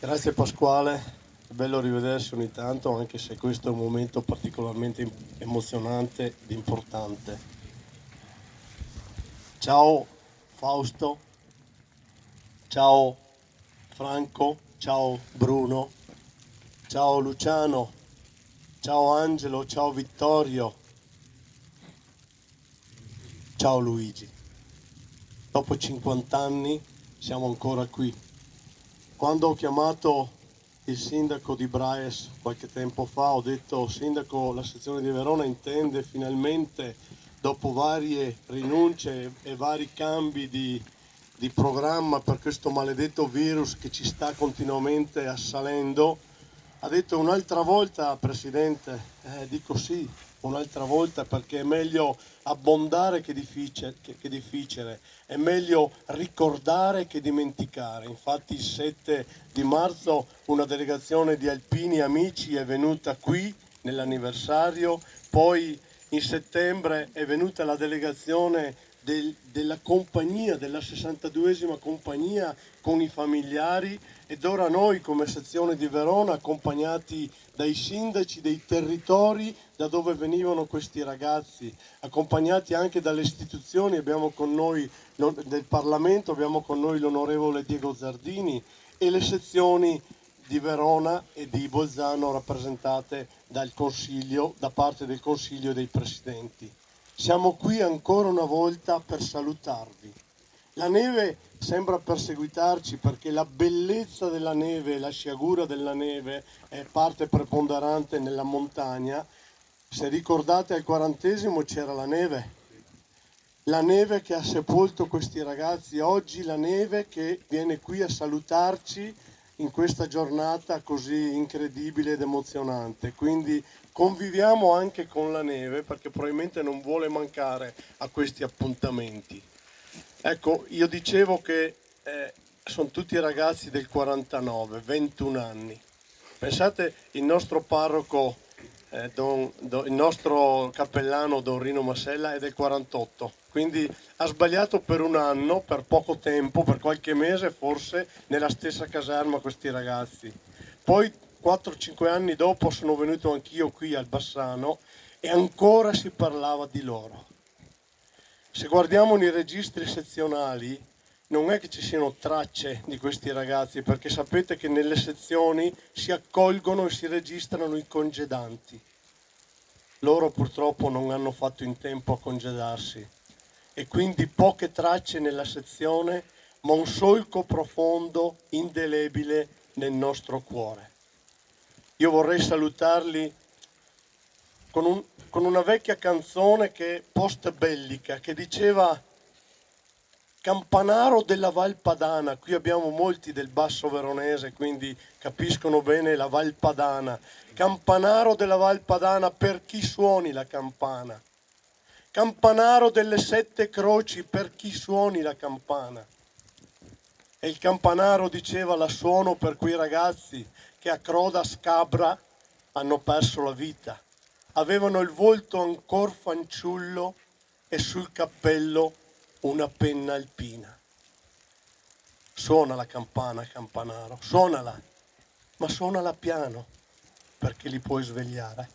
Grazie Pasquale, è bello rivedersi ogni tanto, anche se questo è un momento particolarmente emozionante ed importante. Ciao Fausto, ciao Franco, ciao Bruno, ciao Luciano, ciao Angelo, ciao Vittorio, ciao Luigi. Dopo 50 anni siamo ancora qui. Quando ho chiamato il sindaco di Braes qualche tempo fa, ho detto: sindaco, la sezione di Verona intende finalmente, dopo varie rinunce e vari cambi di programma per questo maledetto virus che ci sta continuamente assalendo, ha detto un'altra volta, Presidente. Dico sì, un'altra volta, perché è meglio abbondare che difficile, è meglio ricordare che dimenticare. Infatti il 7 di marzo una delegazione di alpini amici è venuta qui nell'anniversario, poi in settembre è venuta la delegazione della compagnia, della 62esima compagnia con i familiari, ed ora noi come sezione di Verona, accompagnati dai sindaci dei territori da dove venivano questi ragazzi, accompagnati anche dalle istituzioni, abbiamo con noi del Parlamento, abbiamo con noi l'onorevole Diego Zardini e le sezioni di Verona e di Bolzano rappresentate dal Consiglio, da parte del Consiglio dei Presidenti. Siamo qui ancora una volta per salutarvi. La neve sembra perseguitarci perché la bellezza della neve, la sciagura della neve è parte preponderante nella montagna. Se ricordate, al 40° c'era la neve che ha sepolto questi ragazzi, oggi la neve che viene qui a salutarci in questa giornata così incredibile ed emozionante. Quindi conviviamo anche con la neve, perché probabilmente non vuole mancare a questi appuntamenti. Ecco, io dicevo che sono tutti ragazzi del 49, 21 anni. Pensate, il nostro parroco, il nostro cappellano Don Rino Massella è del 48, quindi ha sbagliato per un anno, per poco tempo, per qualche mese forse, nella stessa caserma questi ragazzi. Poi 4-5 anni dopo sono venuto anch'io qui al Bassano e ancora si parlava di loro. Se guardiamo nei registri sezionali, non è che ci siano tracce di questi ragazzi, perché sapete che nelle sezioni si accolgono e si registrano i congedanti. Loro purtroppo non hanno fatto in tempo a congedarsi e quindi poche tracce nella sezione, ma un solco profondo, indelebile nel nostro cuore. Io vorrei salutarli con una vecchia canzone che è post-bellica, che diceva: Campanaro della Val Padana. Qui abbiamo molti del basso veronese, quindi capiscono bene la Val Padana. Campanaro della Val Padana, per chi suoni la campana. Campanaro delle 7 croci, per chi suoni la campana. E il campanaro diceva: la suono per quei ragazzi che a Croda Scabra hanno perso la vita. Avevano il volto ancor fanciullo e sul cappello una penna alpina. Suona la campana, campanaro, suonala, ma suonala piano, perché li puoi svegliare.